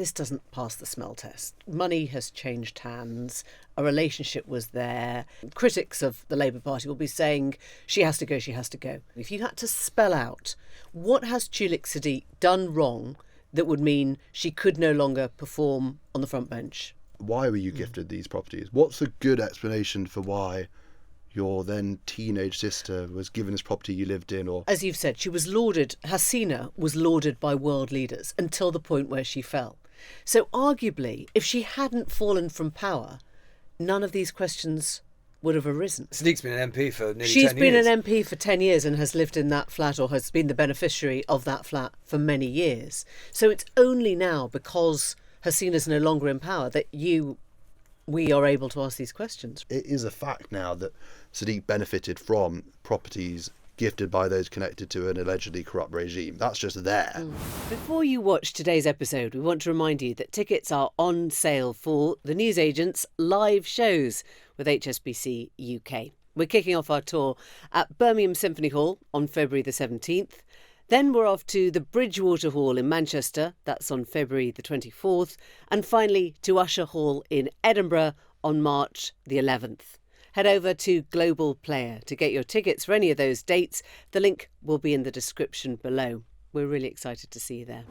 this doesn't pass the smell test. Money has changed hands. A relationship was there. Critics of the Labour Party will be saying, she has to go, she has to go. If you had to spell out, what has Tulip Siddiq done wrong that would mean she could no longer perform on the front bench? Why were you gifted these properties? What's a good explanation for why your then teenage sister was given this property you lived in? Or, as you've said, she was lauded, Hasina was lauded by world leaders until the point where she fell. So arguably, if she hadn't fallen from power, none of these questions would have arisen. Siddiq's been an MP for nearly 10 years. She's been an MP for 10 years and has lived in that flat, or has been the beneficiary of that flat for many years. So it's only now, because Hasina's no longer in power, that we are able to ask these questions. it is a fact now that Siddiq benefited from properties gifted by those connected to an allegedly corrupt regime. That's just there. Before you watch today's episode, we want to remind you that tickets are on sale for the newsagent's live shows with HSBC UK. We're kicking off our tour at Birmingham Symphony Hall on February the 17th. Then we're off to the Bridgewater Hall in Manchester, that's on February the 24th. And finally to Usher Hall in Edinburgh on March the 11th. Head over to Global Player to get your tickets for any of those dates. The link will be in the description below. We're really excited to see you there.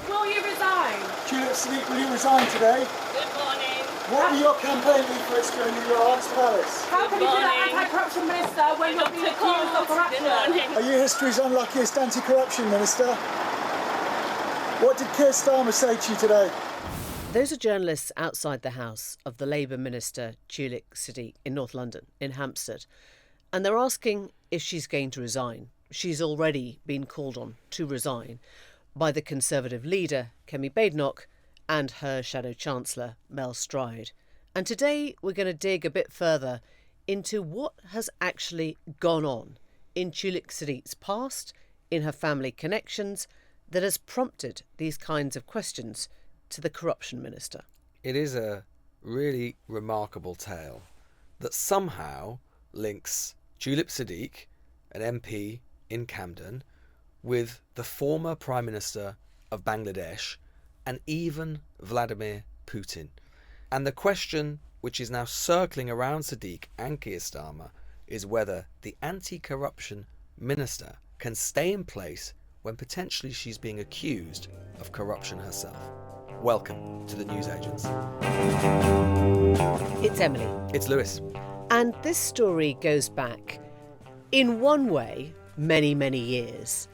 Will you resign? Tulip Siddiq, will you resign today? Good morning. What will your campaign leaflets going to your aunt's palace? How can you be an anti-corruption minister when you're being accused of corruption? Are you history's unluckiest anti-corruption minister? What did Keir Starmer say to you today? Those are journalists outside the house of the Labour minister Tulip Siddiq in North London, in Hampstead. And they're asking if she's going to resign. She's already been called on to resign by the Conservative leader, Kemi Badenoch, and her Shadow Chancellor, Mel Stride. And today we're going to dig a bit further into what has actually gone on in Tulip Siddiq's past, in her family connections, that has prompted these kinds of questions to the corruption minister. It is a really remarkable tale that somehow links Tulip Siddiq, an MP in Camden, with the former Prime Minister of Bangladesh and even Vladimir Putin. And the question which is now circling around Siddiq and Keir Starmer is whether the anti-corruption minister can stay in place when potentially she's being accused of corruption herself. Welcome to the Newsagents. It's Emily. It's Lewis. And this story goes back, in one way, many, many years,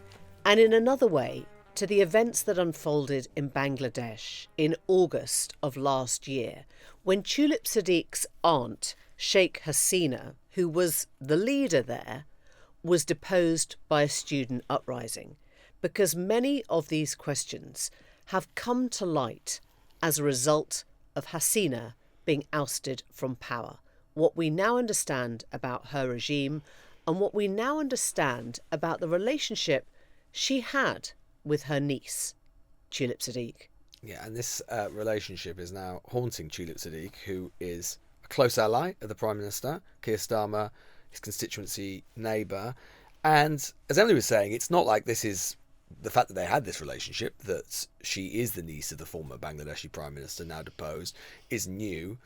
and in another way, to the events that unfolded in Bangladesh in August of last year, when Tulip Siddiq's aunt, Sheikh Hasina, who was the leader there, was deposed by a student uprising. Because many of these questions have come to light as a result of Hasina being ousted from power. What we now understand about her regime and what we now understand about the relationship she had with her niece, Tulip Siddiq. Yeah, and this relationship is now haunting Tulip Siddiq, who is a close ally of the Prime Minister, Keir Starmer, his constituency neighbour. And as Emily was saying, it's not like this is the fact that they had this relationship, that she is the niece of the former Bangladeshi Prime Minister, now deposed, is new.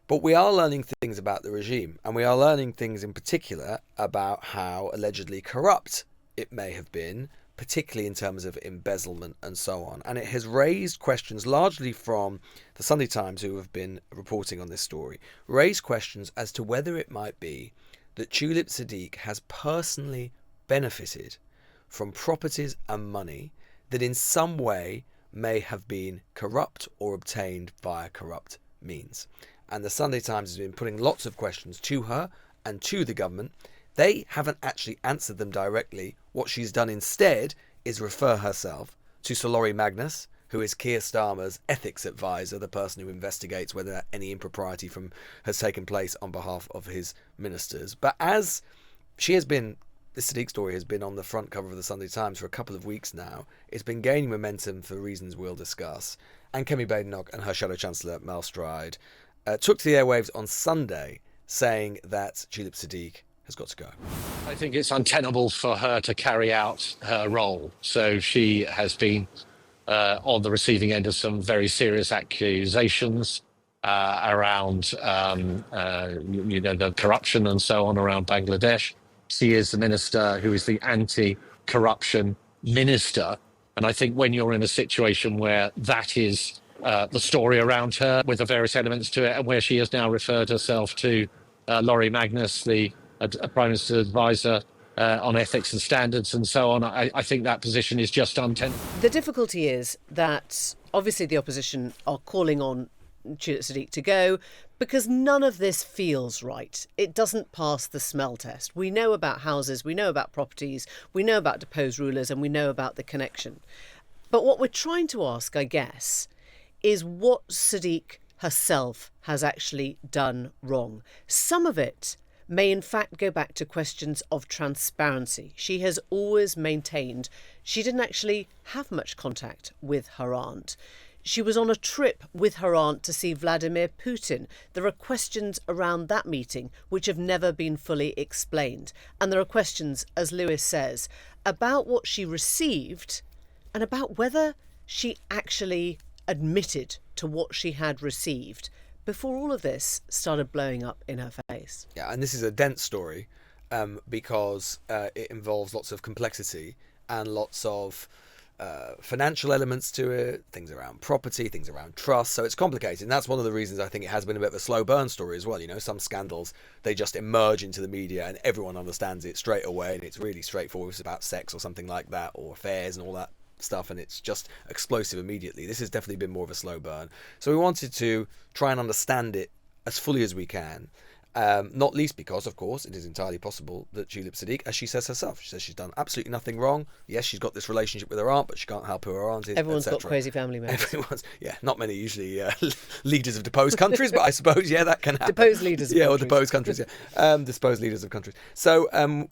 But we are learning things about the regime, and we are learning things in particular about how allegedly corrupt it may have been, particularly in terms of embezzlement and so on. And it has raised questions largely from the Sunday Times, who have been reporting on this story, raised questions as to whether it might be that Tulip Siddiq has personally benefited from properties and money that in some way may have been corrupt or obtained via corrupt means. And the Sunday Times has been putting lots of questions to her and to the government. They haven't actually answered them directly. What she's done instead is refer herself to Sir Laurie Magnus, who is Keir Starmer's ethics advisor, the person who investigates whether any impropriety has taken place on behalf of his ministers. But as she has been, this Siddiq story has been on the front cover of the Sunday Times for a couple of weeks now. It's been gaining momentum for reasons we'll discuss. And Kemi Badenoch and her Shadow Chancellor, Mel Stride, took to the airwaves on Sunday saying that Tulip Siddiq has got to go. I think it's untenable for her to carry out her role. So she has been on the receiving end of some very serious accusations around the corruption and so on around Bangladesh. She is the minister who is the anti-corruption minister. And I think when you're in a situation where that is the story around her with the various elements to it, and where she has now referred herself to Laurie Magnus, the Prime Minister's advisor on ethics and standards and so on, I think that position is just untenable. The difficulty is that obviously the opposition are calling on Tulip Siddiq to go because none of this feels right. It doesn't pass the smell test. We know about houses, we know about properties, we know about deposed rulers, and we know about the connection. But what we're trying to ask, I guess, is what Siddiq herself has actually done wrong. Some of it may in fact go back to questions of transparency. She has always maintained she didn't actually have much contact with her aunt. She was on a trip with her aunt to see Vladimir Putin. There are questions around that meeting which have never been fully explained. And there are questions, as Lewis says, about what she received and about whether she actually admitted to what she had received before all of this started blowing up in her face. Yeah, and this is a dense story because it involves lots of complexity and lots of financial elements to it, things around property, things around trust. So it's complicated. And that's one of the reasons I think it has been a bit of a slow burn story as well. You know, some scandals, they just emerge into the media and everyone understands it straight away. And it's really straightforward. It's about sex or something like that, or affairs and all that stuff, and it's just explosive immediately. This has definitely been more of a slow burn. So we wanted to try and understand it as fully as we can. Not least because, of course, it is entirely possible that Tulip Siddiq, as she says herself, she says she's done absolutely nothing wrong. Yes, she's got this relationship with her aunt, but she can't help who her aunt is. Everyone's got crazy family members. Not many usually leaders of deposed countries, but I suppose, that can happen. Deposed leaders of countries. Or deposed countries, deposed leaders of countries. So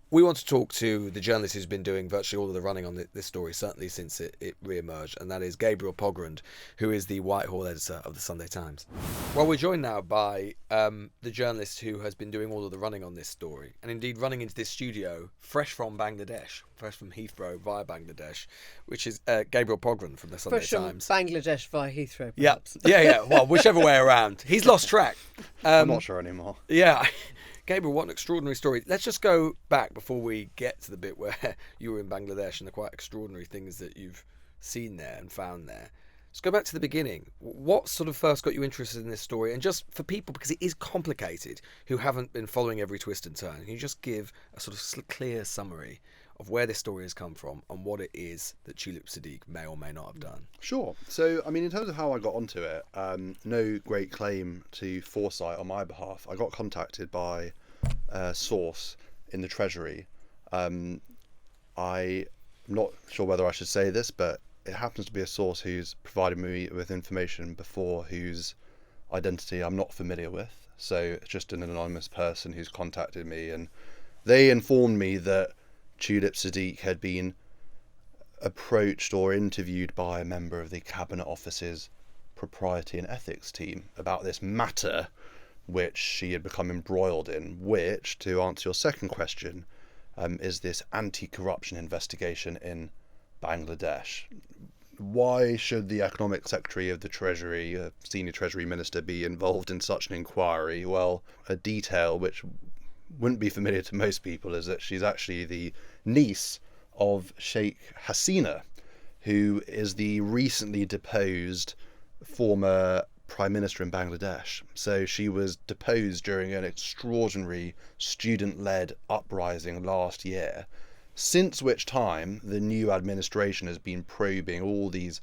we want to talk to the journalist who's been doing virtually all of the running on this story, certainly since it re-emerged, and that is Gabriel Pogrund, who is the Whitehall editor of the Sunday Times. Well, we're joined now by the journalist who has been doing all of the running on this story, and indeed running into this studio fresh from Bangladesh, fresh from Heathrow via Bangladesh, which is Gabriel Pogrund from the Sunday Times. From Bangladesh via Heathrow, perhaps. Yeah. Well, whichever way around. He's lost track. I'm not sure anymore. Yeah. Gabriel, what an extraordinary story. Let's just go back before we get to the bit where you were in Bangladesh and the quite extraordinary things that you've seen there and found there. Let's go back to the beginning. What sort of first got you interested in this story? And just for people, because it is complicated, who haven't been following every twist and turn, can you just give a sort of clear summary of where this story has come from and what it is that Tulip Siddiq may or may not have done? Sure. So, I mean, in terms of how I got onto it, no great claim to foresight on my behalf. I got contacted by a source in the Treasury. I'm not sure whether I should say this, but it happens to be a source who's provided me with information before whose identity I'm not familiar with. So it's just an anonymous person who's contacted me, and they informed me that Tulip Siddiq had been approached or interviewed by a member of the Cabinet Office's propriety and ethics team about this matter which she had become embroiled in, which, to answer your second question, is this anti-corruption investigation in Bangladesh. Why should the Economic Secretary of the Treasury, a senior Treasury Minister, be involved in such an inquiry? Well, a detail which wouldn't be familiar to most people is that she's actually the niece of Sheikh Hasina, who is the recently deposed former Prime Minister in Bangladesh. So she was deposed during an extraordinary student-led uprising last year, since which time the new administration has been probing all these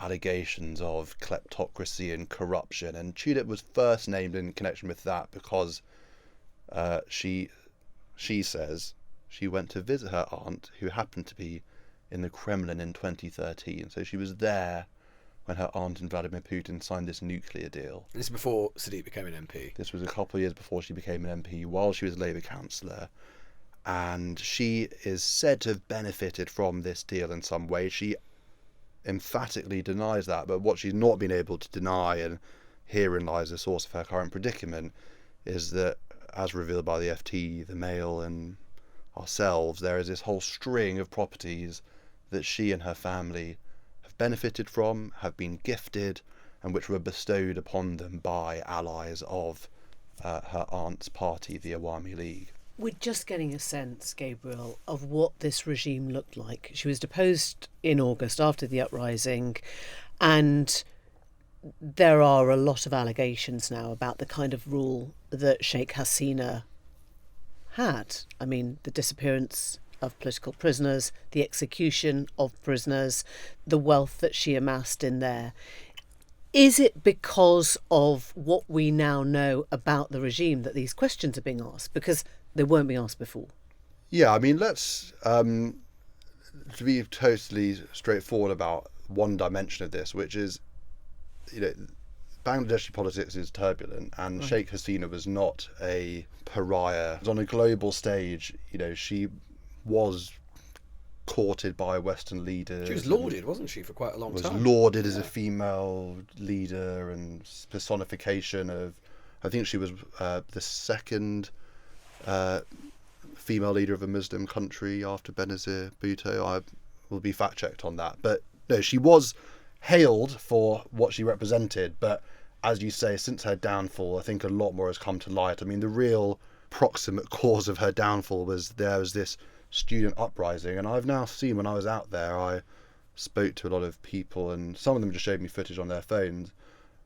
allegations of kleptocracy and corruption. And Tulip was first named in connection with that because she says she went to visit her aunt, who happened to be in the Kremlin in 2013. So she was there when her aunt and Vladimir Putin signed this nuclear deal. This is before Siddiq became an MP. This was a couple of years before she became an MP, while she was a Labour councillor. And she is said to have benefited from this deal in some way. She emphatically denies that, but what she's not been able to deny, and herein lies the source of her current predicament, is that, as revealed by the FT, the Mail and ourselves, there is this whole string of properties that she and her family have benefited from, have been gifted, and which were bestowed upon them by allies of her aunt's party, the Awami League. We're just getting a sense, Gabriel, of what this regime looked like. She was deposed in August after the uprising, and there are a lot of allegations now about the kind of rule that Sheikh Hasina had. I mean, the disappearance of political prisoners, the execution of prisoners, the wealth that she amassed in there. Is it because of what we now know about the regime that these questions are being asked? Because they weren't being asked before. Yeah, I mean, let's, to be totally straightforward about one dimension of this, which is, Bangladeshi politics is turbulent, and right. Sheikh Hasina was not a pariah. On a global stage, she was courted by Western leaders. She was lauded, wasn't she, for quite a long time? Was lauded as a female leader and personification of, I think she was the second female leader of a Muslim country after Benazir Bhutto. I will be fact checked on that. But no, she was hailed for what she represented. But as you say, since her downfall, I think a lot more has come to light. I mean, the real proximate cause of her downfall was there was this student uprising. And I've now seen, when I was out there, I spoke to a lot of people, and some of them just showed me footage on their phones,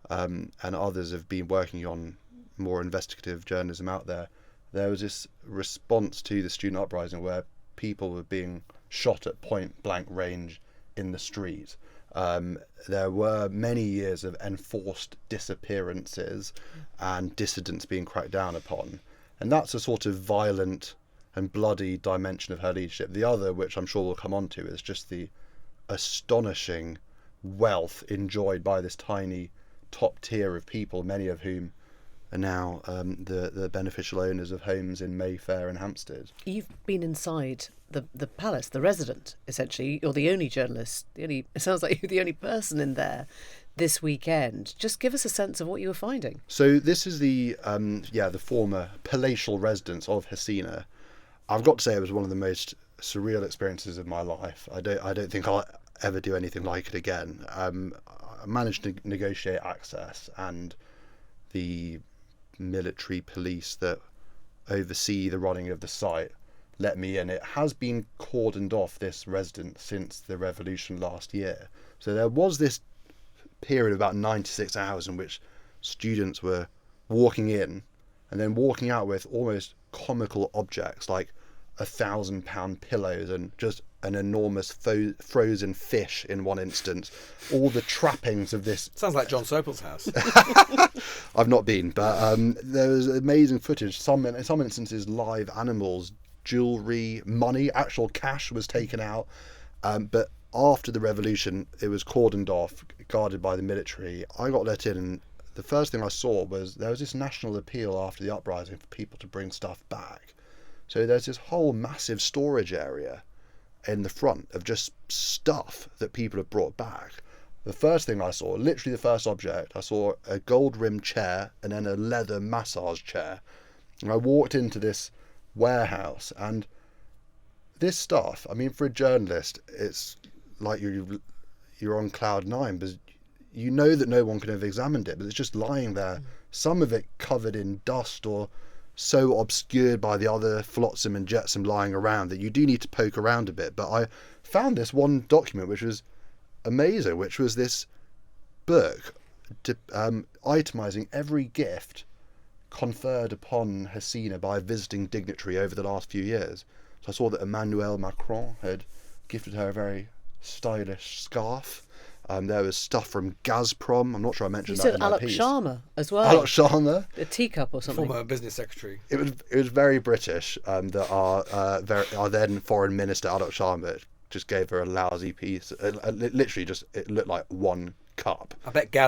and others have been working on more investigative journalism out there. There was this response to the student uprising where people were being shot at point blank range in the street. There were many years of enforced disappearances and dissidents being cracked down upon. And that's a sort of violent and bloody dimension of her leadership. The other, which I'm sure we'll come on to, is just the astonishing wealth enjoyed by this tiny top tier of people, many of whom are now the beneficial owners of homes in Mayfair and Hampstead. You've been inside the palace, the resident, essentially. You're the only journalist. It sounds like you're the only person in there this weekend. Just give us a sense of what you were finding. So this is the former palatial residence of Hasina. I've got to say it was one of the most surreal experiences of my life. I don't think I'll ever do anything like it again. I managed to negotiate access, and the military police that oversee the running of the site let me in. It has been cordoned off, this residence, since the revolution last year. So there was this period of about 96 hours in which students were walking in and then walking out with almost comical objects like £1,000 pillows and just an enormous frozen fish in one instance. All the trappings of this. Sounds like John Sopel's house. I've not been, but there was amazing footage. In some instances, live animals, jewellery, money, actual cash was taken out. But after the revolution, it was cordoned off, guarded by the military. I got let in, and the first thing I saw was there was this national appeal after the uprising for people to bring stuff back. So there's this whole massive storage area in the front of just stuff that people have brought back. The first thing I saw, literally the first object, I saw a gold-rimmed chair and then a leather massage chair. And I walked into this warehouse, and this stuff, I mean, for a journalist, it's like you're on cloud nine, because you know that no one can have examined it, but it's just lying there. Some of it covered in dust or so obscured by the other flotsam and jetsam lying around that you do need to poke around a bit. But I found this one document which was amazing, which was this book itemising every gift conferred upon Hasina by a visiting dignitary over the last few years. So I saw that Emmanuel Macron had gifted her a very stylish scarf. There was stuff from Gazprom. I'm not sure I mentioned that in my piece. You said Alok Sharma as well. Alok Sharma. A teacup or something. Former business secretary. It was very British. That our then foreign minister Alok Sharma just gave her a lousy piece. Literally, it looked like one cup. I bet the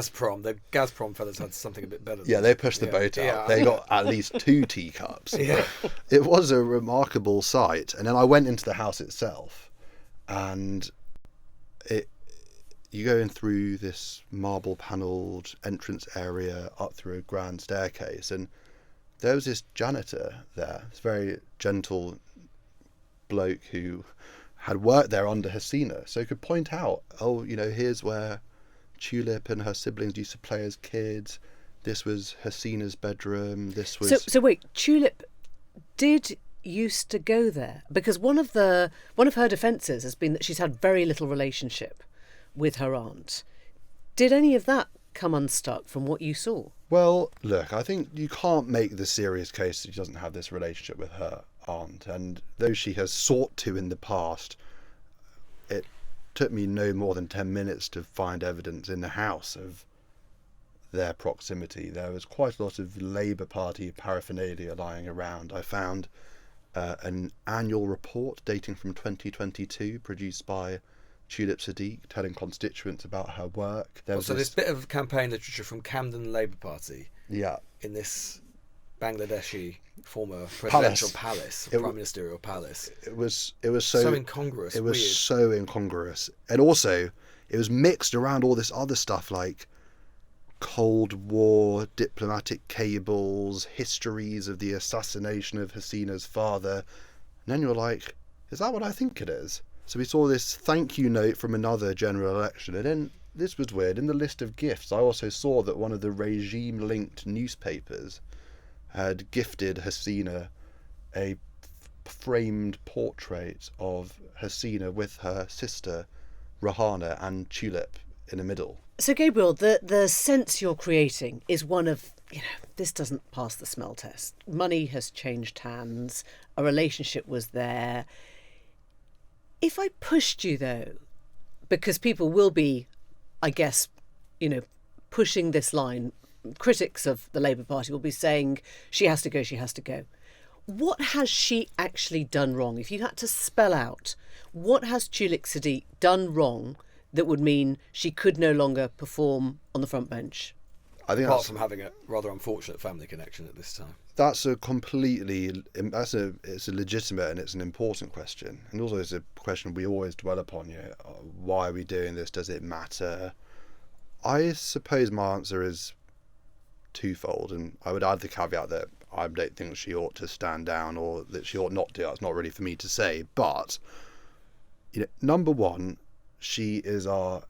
Gazprom fellas had something a bit better. Yeah, they pushed the boat out. Yeah. They got at least 2 teacups. Yeah. It was a remarkable sight. And then I went into the house itself, and you go in through this marble panelled entrance area up through a grand staircase, and there was this janitor there, this very gentle bloke who had worked there under Hasina, so could point out, oh, here's where Tulip and her siblings used to play as kids. This was Hasina's bedroom. This was... So wait, Tulip did used to go there? Because one of her defences has been that she's had very little relationship with her aunt. Did any of that come unstuck from what you saw? Well, look, I think you can't make the serious case that she doesn't have this relationship with her aunt, and though she has sought to in the past, it took me no more than 10 minutes to find evidence in the house of their proximity. There was quite a lot of Labour Party paraphernalia lying around. I found an annual report dating from 2022 produced by Tulip Siddiq telling constituents about her work. There was this bit of campaign literature from Camden Labour Party in this Bangladeshi former presidential palace, prime ministerial palace. It was so incongruous. It was weird. so incongruous, and also it was mixed around all this other stuff like Cold War diplomatic cables, histories of the assassination of Hasina's father, and then you're like, is that what I think it is? So we saw this thank you note from another general election, and then this was weird. In the list of gifts, I also saw that one of the regime-linked newspapers had gifted Hasina a framed portrait of Hasina with her sister Rahana and Tulip in the middle. So, Gabriel, the sense you're creating is one of, this doesn't pass the smell test. Money has changed hands. A relationship was there. If I pushed you, though, because people will be, I guess, pushing this line, critics of the Labour Party will be saying, she has to go, she has to go. What has she actually done wrong? If you had to spell out, what has Tulip Siddiq done wrong that would mean she could no longer perform on the front bench? I think apart from having a rather unfortunate family connection at this time. It's a legitimate and it's an important question, and also it's a question we always dwell upon. Why are we doing this? Does it matter? I suppose my answer is twofold, and I would add the caveat that I don't think she ought to stand down or that she ought not to. It's not really for me to say, but number one, she is our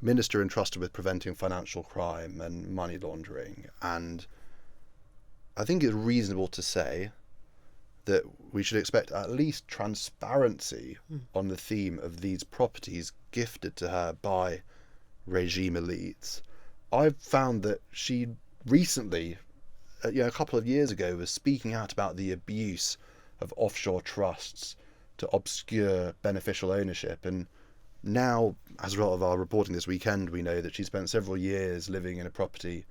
minister entrusted with preventing financial crime and money laundering, and I think it's reasonable to say that we should expect at least transparency on the theme of these properties gifted to her by regime elites. I've found that she recently, a couple of years ago, was speaking out about the abuse of offshore trusts to obscure beneficial ownership, and now, as a result of our reporting this weekend, we know that she spent several years living in a property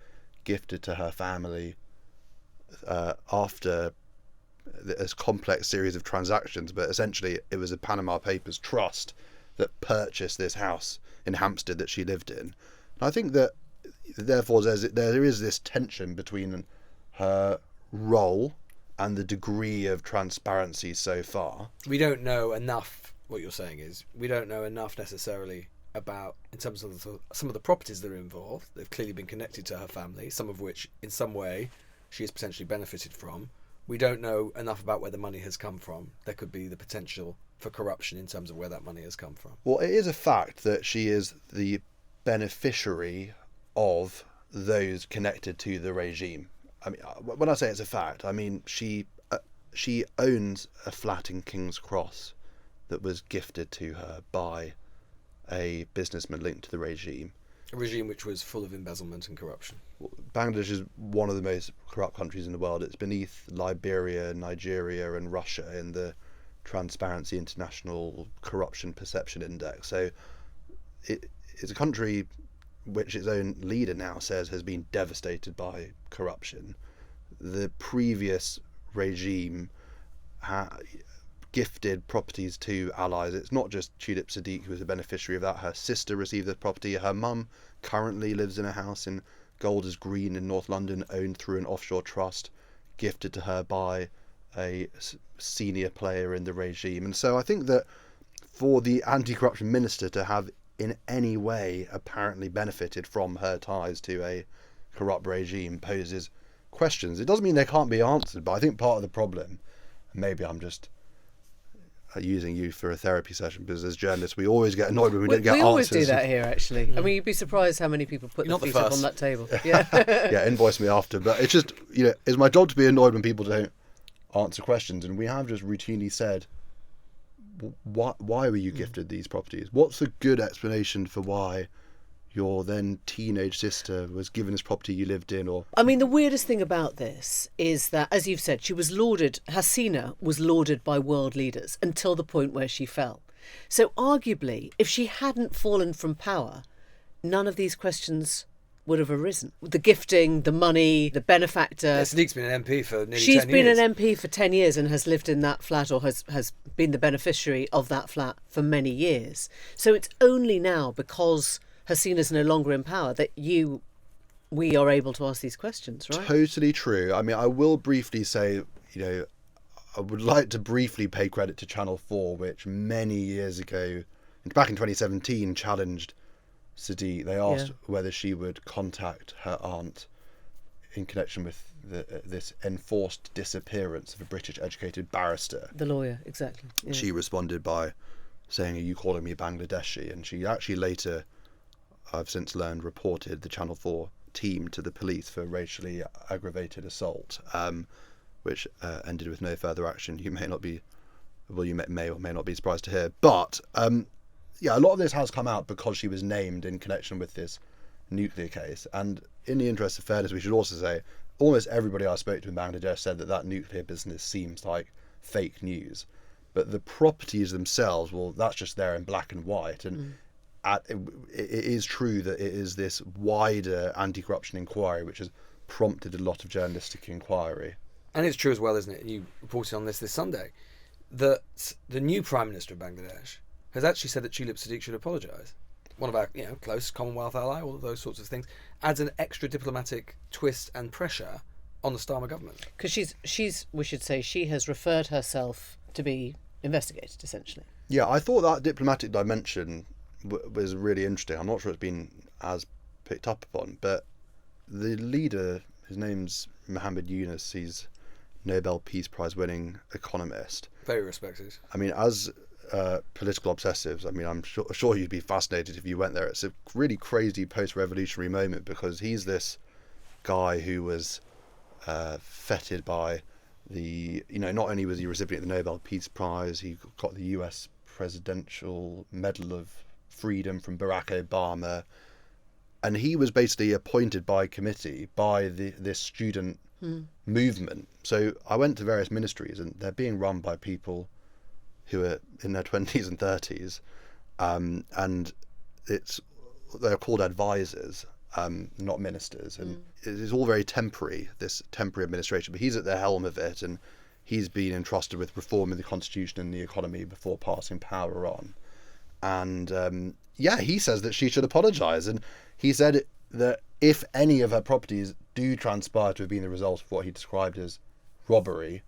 gifted to her family after this complex series of transactions, but essentially it was a Panama Papers trust that purchased this house in Hampstead that she lived in. And I think that therefore there is this tension between her role and the degree of transparency so far. We don't know enough. What you're saying is we don't know enough necessarily about, in terms of some of the properties that are involved. They've clearly been connected to her family, some of which in some way she has potentially benefited from. We don't know enough about where the money has come from. There could be the potential for corruption in terms of where that money has come from. Well, it is a fact that she is the beneficiary of those connected to the regime. I mean, when I say it's a fact, I mean she owns a flat in King's Cross that was gifted to her by a businessman linked to the regime. A regime which was full of embezzlement and corruption. Bangladesh is one of the most corrupt countries in the world. It's beneath Liberia, Nigeria and Russia in the Transparency International Corruption Perception Index. So it's a country which its own leader now says has been devastated by corruption. The previous regime gifted properties to allies. It's not just Tulip Siddiq who is a beneficiary of that. Her sister received the property. Her mum currently lives in a house in Golders Green in North London, owned through an offshore trust, gifted to her by a senior player in the regime. And so I think that for the anti-corruption minister to have in any way apparently benefited from her ties to a corrupt regime poses questions. It doesn't mean they can't be answered, but I think part of the problem, maybe I'm just using you for a therapy session, because as journalists we always get annoyed when we don't get We answers. always do that here, actually. I mean, you'd be surprised how many people put You're their not the feet up on first. that table. Yeah. Yeah, invoice me after. But it's just, it's my job to be annoyed when people don't answer questions, and we have just routinely said, why were you gifted these properties? What's a good explanation for why your then teenage sister was given this property you lived in? Or I mean, the weirdest thing about this is that, as you've said, Hasina was lauded by world leaders until the point where she fell. So arguably, if she hadn't fallen from power, none of these questions would have arisen. The gifting, the money, the benefactor. Siddiq's been an MP for nearly 10 years. She's been an MP for 10 years and has lived in that flat, or has been the beneficiary of that flat for many years. So it's only now, because Hasina's no longer in power, that we are able to ask these questions, right? Totally true. I mean, I will briefly say, I would like to briefly pay credit to Channel 4, which many years ago, back in 2017, challenged Siddiq. They asked whether she would contact her aunt in connection with this enforced disappearance of a British educated barrister. The lawyer, exactly. Yeah. She responded by saying, "Are you calling me Bangladeshi?" And she actually later, I've since learned, reported the Channel 4 team to the police for racially aggravated assault, which ended with no further action. You may or may not be surprised to hear. But a lot of this has come out because she was named in connection with this nuclear case. And in the interest of fairness, we should also say almost everybody I spoke to in Bangladesh said that nuclear business seems like fake news. But the properties themselves, well, that's just there in black and white. And it is true that it is this wider anti-corruption inquiry which has prompted a lot of journalistic inquiry. And it's true as well, isn't it? You reported on this Sunday, that the new Prime Minister of Bangladesh has actually said that Tulip Siddiq should apologise. One of our close Commonwealth ally, all of those sorts of things, adds an extra diplomatic twist and pressure on the Starmer government. Because we should say, she has referred herself to be investigated, essentially. Yeah, I thought that diplomatic dimension was really interesting. I'm not sure it's been as picked up upon, but the leader, his name's Muhammad Yunus, he's Nobel Peace Prize winning economist. Very respected. I mean, as political obsessives, I mean, I'm sure you'd be fascinated if you went there. It's a really crazy post-revolutionary moment, because he's this guy who was feted by not only was he recipient of the Nobel Peace Prize, he got the US Presidential Medal of Freedom from Barack Obama, and he was basically appointed by committee by this student movement. So I went to various ministries, and they're being run by people who are in their 20s and 30s, and they're called advisors, not ministers, and it's all very temporary, this temporary administration. But he's at the helm of it, and he's been entrusted with reforming the constitution and the economy before passing power on. And he says that she should apologise, and he said that if any of her properties do transpire to have been the result of what he described as robbery,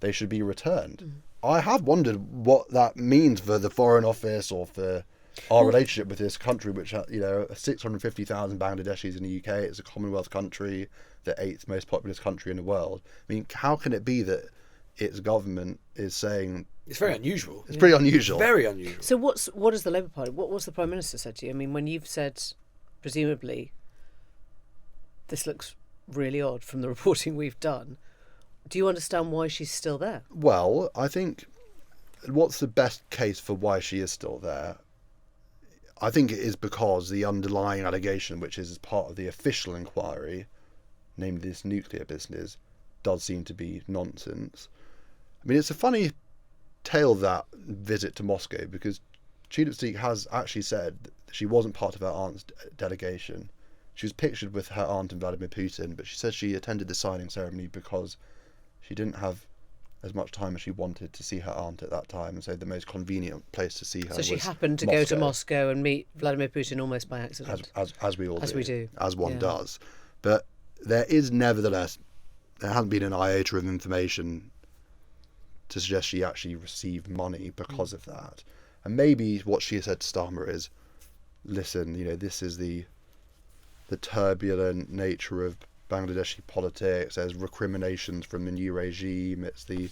they should be returned. I have wondered what that means for the Foreign Office or for our relationship with this country, which 650,000 Bangladeshis in the UK. It's a Commonwealth country, the 8th most populous country in the world. I mean, how can it be that its government is saying... It's very unusual. It's pretty unusual. Very unusual. So what is the Labour Party? What was the Prime Minister said to you? I mean, when you've said, presumably, this looks really odd from the reporting we've done, do you understand why she's still there? Well, I think what's the best case for why she is still there? I think it is because the underlying allegation, which is part of the official inquiry, namely this nuclear business, does seem to be nonsense. I mean, it's a funny tale, that visit to Moscow, because Tulip Siddiq has actually said that she wasn't part of her aunt's delegation. She was pictured with her aunt and Vladimir Putin, but she said she attended the signing ceremony because she didn't have as much time as she wanted to see her aunt at that time, and so the most convenient place to see her So she was happened to go to Moscow and meet Vladimir Putin almost by accident. as we all As we do. as one Yeah. does. But there is nevertheless, there hasn't been an iota of information to suggest she actually received money because of that. And maybe what she said to Starmer is, listen, this is the turbulent nature of Bangladeshi politics. There's recriminations from the new regime. It's the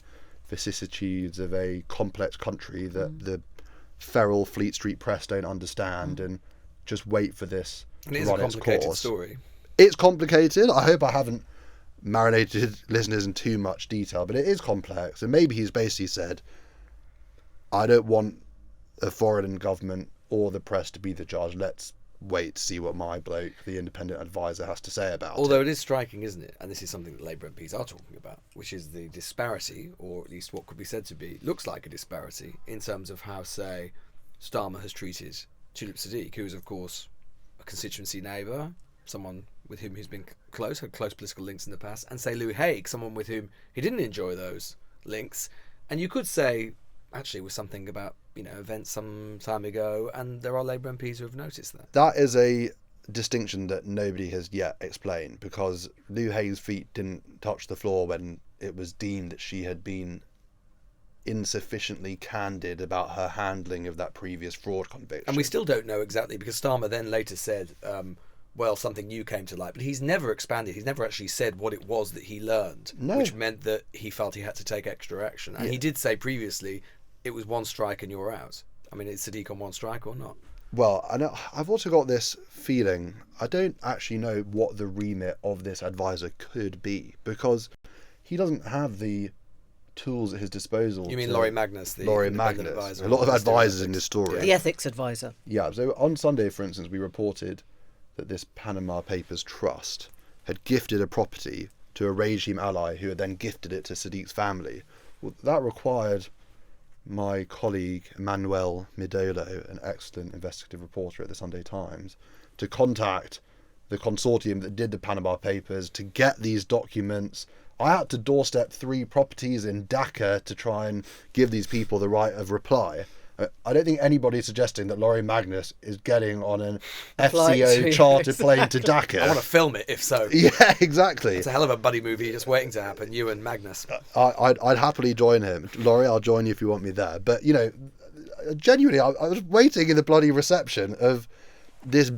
vicissitudes of a complex country that the feral Fleet Street press don't understand, and just wait for this And to it is a run its complicated course. story. It's complicated. I hope I haven't marinated listeners in too much detail, but it is complex. And maybe he's basically said, I don't want a foreign government or the press to be the judge. Let's wait to see what my bloke, the independent advisor, has to say about Although it. it is striking, isn't it? And this is something that Labour MPs are talking about, which is the disparity, or at least what could be said to be, looks like a disparity, in terms of how, say, Starmer has treated Tulip Siddiq, who is, of course, a constituency neighbour, someone with whom he's been close, had close political links in the past, and, say, Lou Hague, someone with whom he didn't enjoy those links. And you could say, actually, was something about, events some time ago, and there are Labour MPs who have noticed that. That is a distinction that nobody has yet explained, because Lou Hague's feet didn't touch the floor when it was deemed that she had been insufficiently candid about her handling of that previous fraud conviction. And we still don't know exactly, because Starmer then later said, well, something new came to light, but he's never expanded. He's never actually said what it was that he learned, which meant that he felt he had to take extra action. And he did say previously, it was one strike and you're out. I mean, is Siddiq on one strike or not? Well, I've also got this feeling, I don't actually know what the remit of this advisor could be, because he doesn't have the tools at his disposal. You mean Laurie Magnus, Laurie independent Magnus. advisor? A lot of advisors in this story. The ethics advisor. Yeah, so on Sunday, for instance, we reported that this Panama Papers trust had gifted a property to a regime ally who had then gifted it to Siddiq's family. Well, that required my colleague Manuel Midolo, an excellent investigative reporter at the Sunday Times, to contact the consortium that did the Panama Papers to get these documents. I had to doorstep 3 properties in Dhaka to try and give these people the right of reply. I don't think anybody's suggesting that Laurie Magnus is getting on an FCO chartered plane to Dhaka. I want to film it, if so. Yeah, exactly. It's a hell of a buddy movie just waiting to happen, you and Magnus. I'd happily join him. Laurie, I'll join you if you want me there. But, genuinely, I was waiting in the bloody reception of this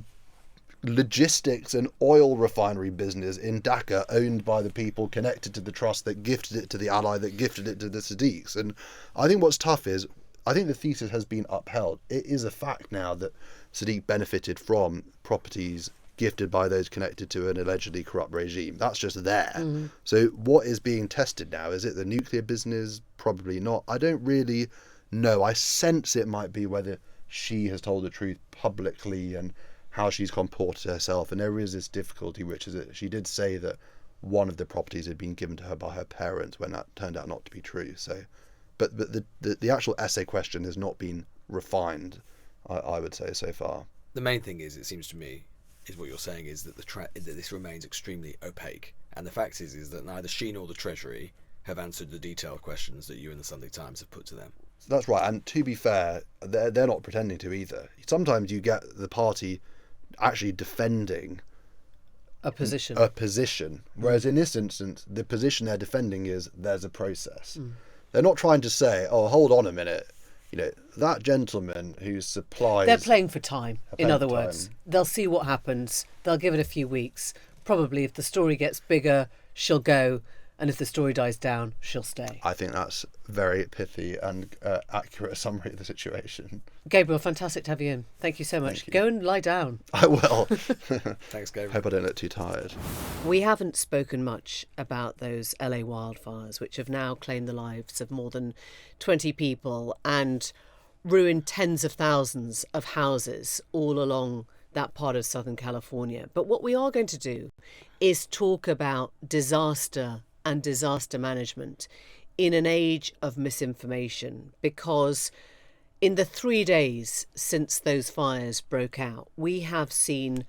logistics and oil refinery business in Dhaka, owned by the people connected to the trust that gifted it to the ally that gifted it to the Siddiqs. And I think what's tough is, I think the thesis has been upheld. It is a fact now that Siddiq benefited from properties gifted by those connected to an allegedly corrupt regime. That's just there. Mm-hmm. So what is being tested now? Is it the nuclear business? Probably not. I don't really know. I sense it might be whether she has told the truth publicly and how she's comported herself. And there is this difficulty, which is that she did say that one of the properties had been given to her by her parents when that turned out not to be true. So, but the actual essay question has not been refined, I would say, so far. The main thing is, it seems to me, is what you're saying is that that this remains extremely opaque. And the fact is that neither she nor the Treasury have answered the detailed questions that you and the Sunday Times have put to them. That's right. And to be fair, they're not pretending to either. Sometimes you get the party actually defending a position, whereas in this instance, the position they're defending is there's a process. They're not trying to say, oh, hold on a minute, that gentleman who supplies... They're playing for time, in other words. They'll see what happens. They'll give it a few weeks. Probably if the story gets bigger, she'll go. And if the story dies down, she'll stay. I think that's very pithy and accurate summary of the situation. Gabriel, fantastic to have you in. Thank you so much. Go and lie down. I will. Thanks, Gabriel. Hope I don't look too tired. We haven't spoken much about those LA wildfires, which have now claimed the lives of more than 20 people and ruined tens of thousands of houses all along that part of Southern California. But what we are going to do is talk about disaster and disaster management in an age of misinformation, because in the 3 days since those fires broke out, we have seen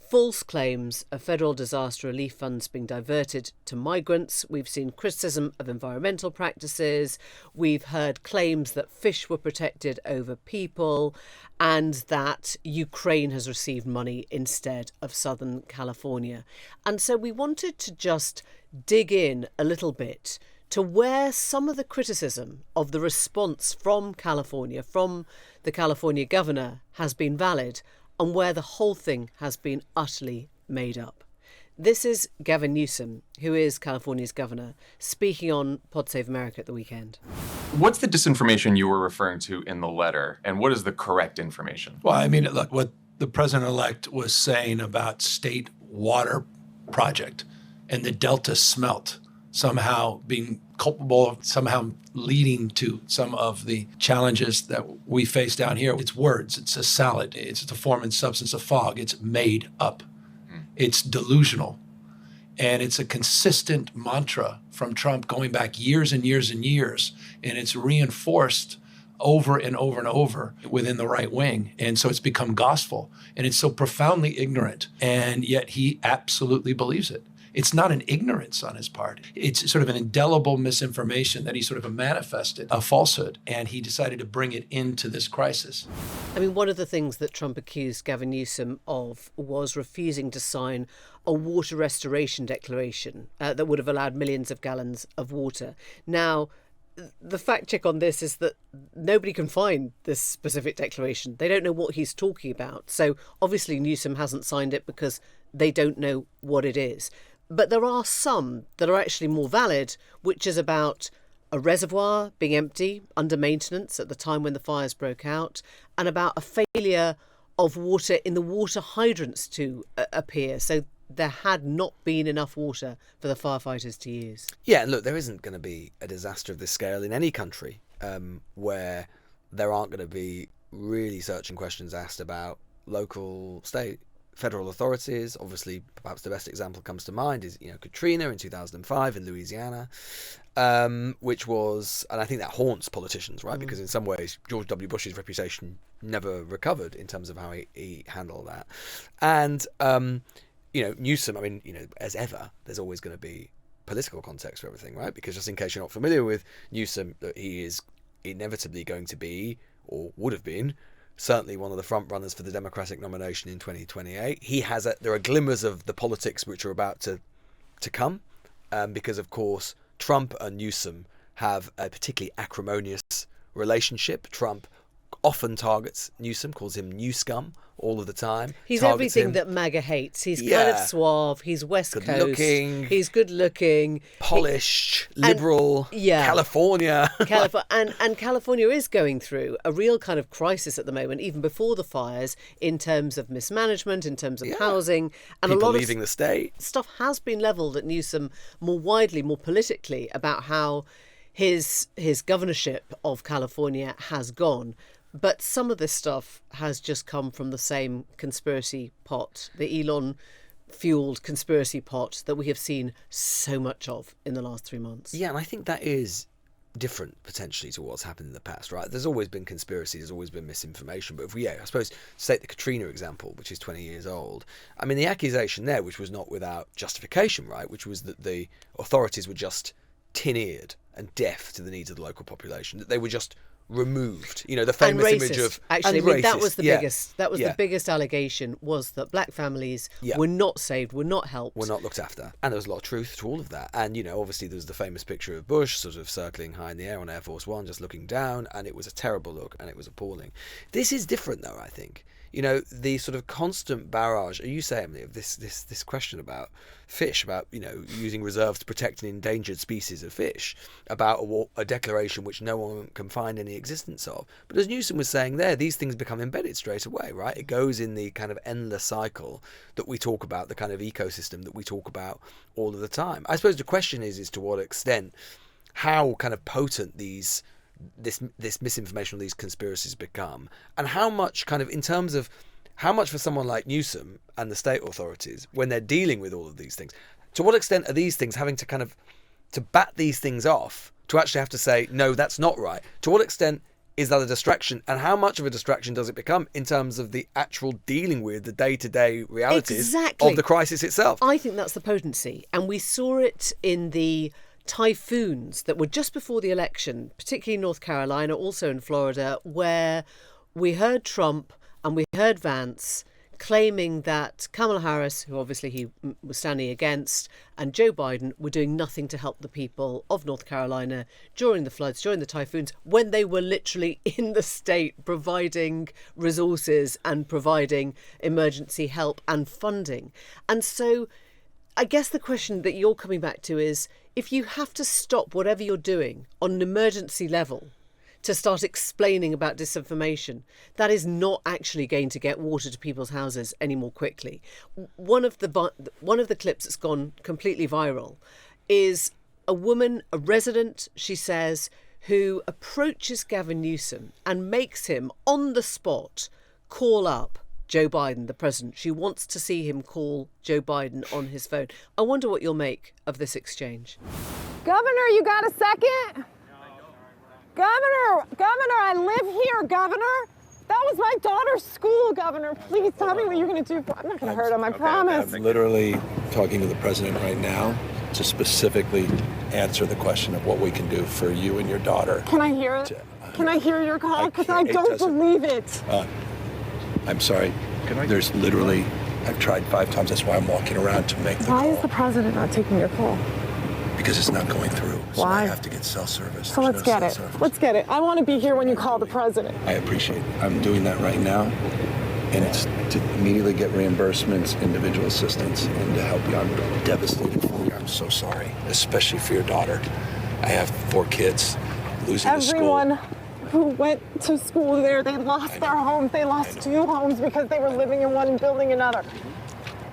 false claims of federal disaster relief funds being diverted to migrants. We've seen criticism of environmental practices. We've heard claims that fish were protected over people and that Ukraine has received money instead of Southern California. And so we wanted to just dig in a little bit to where some of the criticism of the response from California, from the California governor, has been valid and where the whole thing has been utterly made up. This is Gavin Newsom, who is California's governor, speaking on Pod Save America at the weekend. What's the disinformation you were referring to in the letter, and what is the correct information? Well, I mean, look, what the president-elect was saying about state water project and the Delta smelt somehow being culpable of somehow leading to some of the challenges that we face down here. It's words. It's a salad. It's the form and substance of fog. It's made up. It's delusional. And it's a consistent mantra from Trump going back years and years and years. And it's reinforced over and over and over within the right wing. And so it's become gospel. And it's so profoundly ignorant. And yet he absolutely believes it. It's not an ignorance on his part. It's sort of an indelible misinformation that he sort of manifested, a falsehood, and he decided to bring it into this crisis. I mean, one of the things that Trump accused Gavin Newsom of was refusing to sign a water restoration declaration that would have allowed millions of gallons of water. Now, the fact check on this is that nobody can find this specific declaration. They don't know what he's talking about. So obviously Newsom hasn't signed it because they don't know what it is. But there are some that are actually more valid, which is about a reservoir being empty, under maintenance at the time when the fires broke out, and about a failure of water in the water hydrants to appear. So there had not been enough water for the firefighters to use. Yeah, and look, there isn't going to be a disaster of this scale in any country where there aren't going to be really searching questions asked about local, state, federal authorities. Obviously, perhaps the best example comes to mind is, Katrina in 2005 in Louisiana, which was, and I think that haunts politicians, right? Because in some ways, George W. Bush's reputation never recovered in terms of how he handled that. And, Newsom, I mean, as ever, there's always going to be political context for everything, right? Because just in case you're not familiar with Newsom, he is inevitably going to be, or would have been, certainly one of the front runners for the Democratic nomination in 2028. There are glimmers of the politics which are about to come, because of course Trump and Newsom have a particularly acrimonious relationship. Trump often targets Newsom, calls him New Scum all of the time. He's everything that MAGA hates. He's kind of suave. He's West Coast. Good-looking. He's good-looking. Polished, liberal, California. And California is going through a real kind of crisis at the moment, even before the fires, in terms of mismanagement, in terms of housing. And people a lot leaving the state. Stuff has been levelled at Newsom more widely, more politically, about how his governorship of California has gone. But some of this stuff has just come from the same conspiracy pot, the Elon-fueled conspiracy pot that we have seen so much of in the last 3 months. Yeah, and I think that is different potentially to what's happened in the past, right? There's always been conspiracy, there's always been misinformation. But I suppose, take the Katrina example, which is 20 years old. I mean, the accusation there, which was not without justification, right? Which was that the authorities were just tin-eared and deaf to the needs of the local population, that they were just removed, the famous image of that was the biggest. That was the biggest allegation, was that black families were not saved, were not helped, were not looked after, and there was a lot of truth to all of that. And obviously there was the famous picture of Bush sort of circling high in the air on Air Force One, just looking down, and it was a terrible look and it was appalling. This is different, though. I think the sort of constant barrage, as you say, Emily, of this question about fish, about using reserves to protect an endangered species of fish, about a declaration which no one can find any existence of. But as Newsom was saying there, these things become embedded straight away, right? It goes in the kind of endless cycle that we talk about, the kind of ecosystem that we talk about all of the time. I suppose the question is to what extent, how kind of potent this misinformation, these conspiracies become, and how much kind of in terms of how much for someone like Newsom and the state authorities, when they're dealing with all of these things, to what extent are these things having to kind of to bat these things off, to actually have to say, no, that's not right? To what extent is that a distraction, and how much of a distraction does it become in terms of the actual dealing with the day-to-day realities of the crisis itself? I think that's the potency, and we saw it in the typhoons that were just before the election, particularly in North Carolina, also in Florida, where we heard Trump and we heard Vance claiming that Kamala Harris, who obviously he was standing against, and Joe Biden were doing nothing to help the people of North Carolina during the floods, during the typhoons, when they were literally in the state providing resources and providing emergency help and funding. And so I guess the question that you're coming back to is, if you have to stop whatever you're doing on an emergency level to start explaining about disinformation, that is not actually going to get water to people's houses any more quickly. One of the clips that's gone completely viral is a woman, a resident, she says, who approaches Gavin Newsom and makes him on the spot call up Joe Biden, the president. She wants to see him call Joe Biden on his phone. I wonder what you'll make of this exchange. Governor, you got a second? Governor, I live here, Governor. That was my daughter's school, Governor. Please tell me what you're going to do. I'm not going to hurt him, I promise. I'm literally talking to the president right now to specifically answer the question of what we can do for you and your daughter. Can I hear it? Can I hear your call? Because I don't believe it. I'm sorry. There's literally, I've tried 5 times. That's why I'm walking around to make the call. Why is the president not taking your call? Because it's not going through. So Why? I have to get cell service. So let's get it. Let's get it. I want to be here when you call the president. I appreciate it. I'm doing that right now. And it's to immediately get reimbursements, individual assistance, and to help you. I'm devastated for you. I'm so sorry, especially for your daughter. I have 4 kids losing the school. Everyone who went to school there, they lost their homes. They lost 2 homes because they were living in one and building another.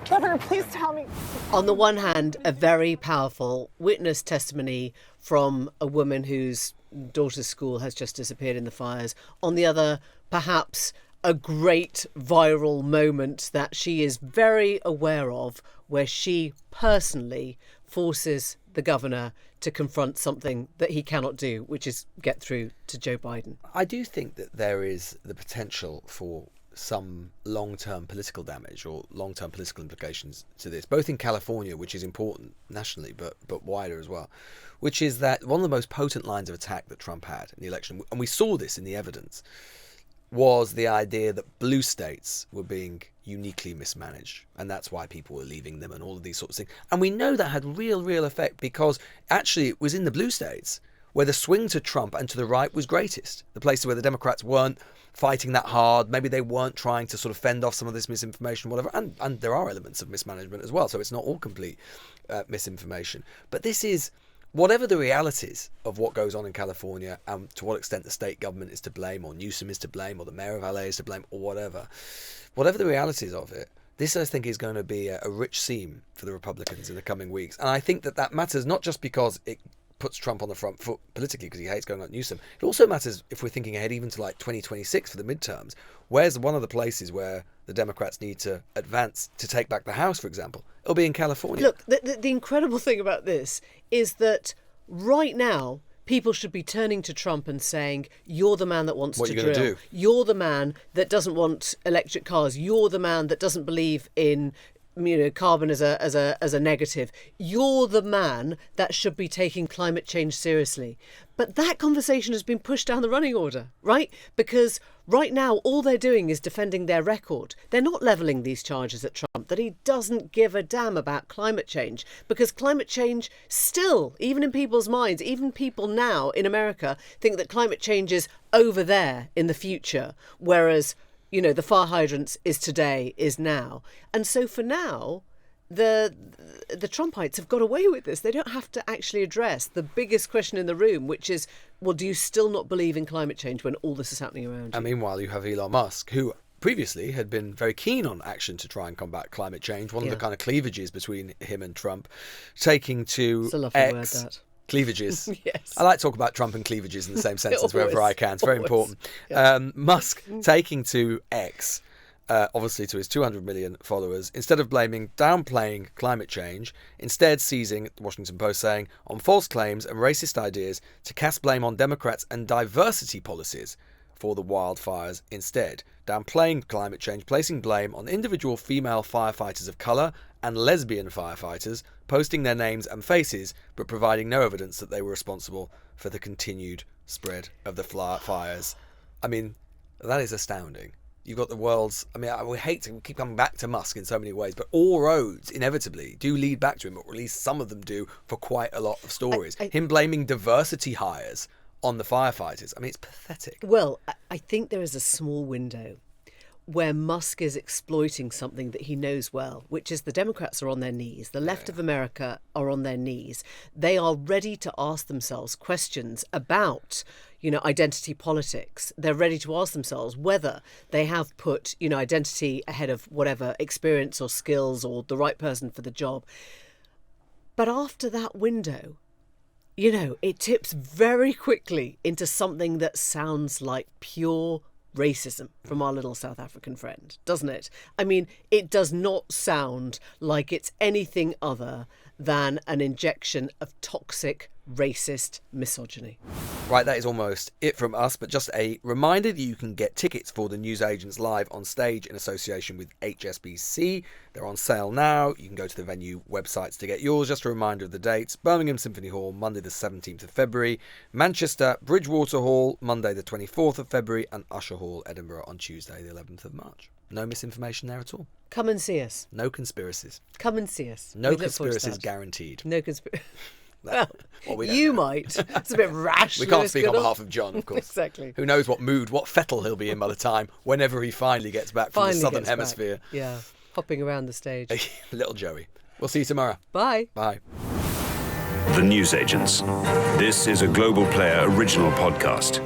Governor, please tell me. On the one hand, a very powerful witness testimony from a woman whose daughter's school has just disappeared in the fires. On the other, perhaps a great viral moment that she is very aware of, where she personally forces the governor to confront something that he cannot do, which is get through to Joe Biden. I do think that there is the potential for some long-term political damage or long-term political implications to this, both in California, which is important nationally, but wider as well, which is that one of the most potent lines of attack that Trump had in the election, and we saw this in the evidence, was the idea that blue states were being uniquely mismanaged, and that's why people were leaving them and all of these sorts of things. And we know that had real effect, because actually it was in the blue states where the swing to Trump and to the right was greatest, the places where the Democrats weren't fighting that hard, maybe they weren't trying to sort of fend off some of this misinformation, whatever, and there are elements of mismanagement as well, so it's not all complete misinformation. But this is, whatever the realities of what goes on in California, and to what extent the state government is to blame, or Newsom is to blame, or the mayor of LA is to blame, or whatever the realities of it, this, I think, is going to be a rich seam for the Republicans in the coming weeks. And I think that matters not just because it puts Trump on the front foot politically because he hates going like Newsom. It also matters if we're thinking ahead even to like 2026 for the midterms. Where's one of the places where the Democrats need to advance to take back the House, for example? It'll be in California. Look, the incredible thing about this is that right now, people should be turning to Trump and saying, you're the man that wants to drill. Do? You're the man that doesn't want electric cars. You're the man that doesn't believe in carbon as a negative. You're the man that should be taking climate change seriously. But that conversation has been pushed down the running order, right? Because right now, all they're doing is defending their record. They're not levelling these charges at Trump, that he doesn't give a damn about climate change. Because climate change still, even in people's minds, even people now in America think that climate change is over there in the future, whereas the fire hydrants is today, is now. And so for now, the Trumpites have got away with this. They don't have to actually address the biggest question in the room, which is, well, do you still not believe in climate change when all this is happening around you? And meanwhile, you have Elon Musk, who previously had been very keen on action to try and combat climate change. One of the kind of cleavages between him and Trump, taking to it's a lovely X. word, that. Cleavages. Yes. I like to talk about Trump and cleavages in the same sentence wherever I can. It's very important. Yeah. Musk taking to X, obviously to his 200 million followers, instead of downplaying climate change, instead seizing, the Washington Post saying, on false claims and racist ideas to cast blame on Democrats and diversity policies for the wildfires instead. Downplaying climate change, placing blame on individual female firefighters of colour and lesbian firefighters, posting their names and faces, but providing no evidence that they were responsible for the continued spread of the fires. I mean, that is astounding. You've got the world's... I mean, we hate to keep coming back to Musk in so many ways, but all roads, inevitably, do lead back to him, or at least some of them do, for quite a lot of stories. Him blaming diversity hires on the firefighters. I mean, it's pathetic. Well, I think there is a small window where Musk is exploiting something that he knows well, which is the Democrats are on their knees. The left of America are on their knees. They are ready to ask themselves questions about, identity politics. They're ready to ask themselves whether they have put, identity ahead of whatever experience or skills or the right person for the job. But after that window, it tips very quickly into something that sounds like pure racism from our little South African friend, doesn't it? I mean, it does not sound like it's anything other than an injection of toxic, racist misogyny. Right, that is almost it from us, but just a reminder that you can get tickets for the Newsagents live on stage in association with HSBC. They're on sale now. You can go to the venue websites to get yours. Just a reminder of the dates: Birmingham Symphony Hall, Monday the 17th of February, Manchester Bridgewater Hall, Monday the 24th of February, and Usher Hall, Edinburgh, on Tuesday the 11th of March. No misinformation there at all. Come and see us. No conspiracies. Come and see us. No conspiracies guaranteed. No conspiracy. You might. It's a bit rash. We can't speak on behalf of John, of course. Exactly. Who knows what fettle he'll be in by the time, whenever he finally gets back from the Southern Hemisphere. Yeah, hopping around the stage. Little Joey. We'll see you tomorrow. Bye. Bye. The Newsagents. This is a Global Player original podcast.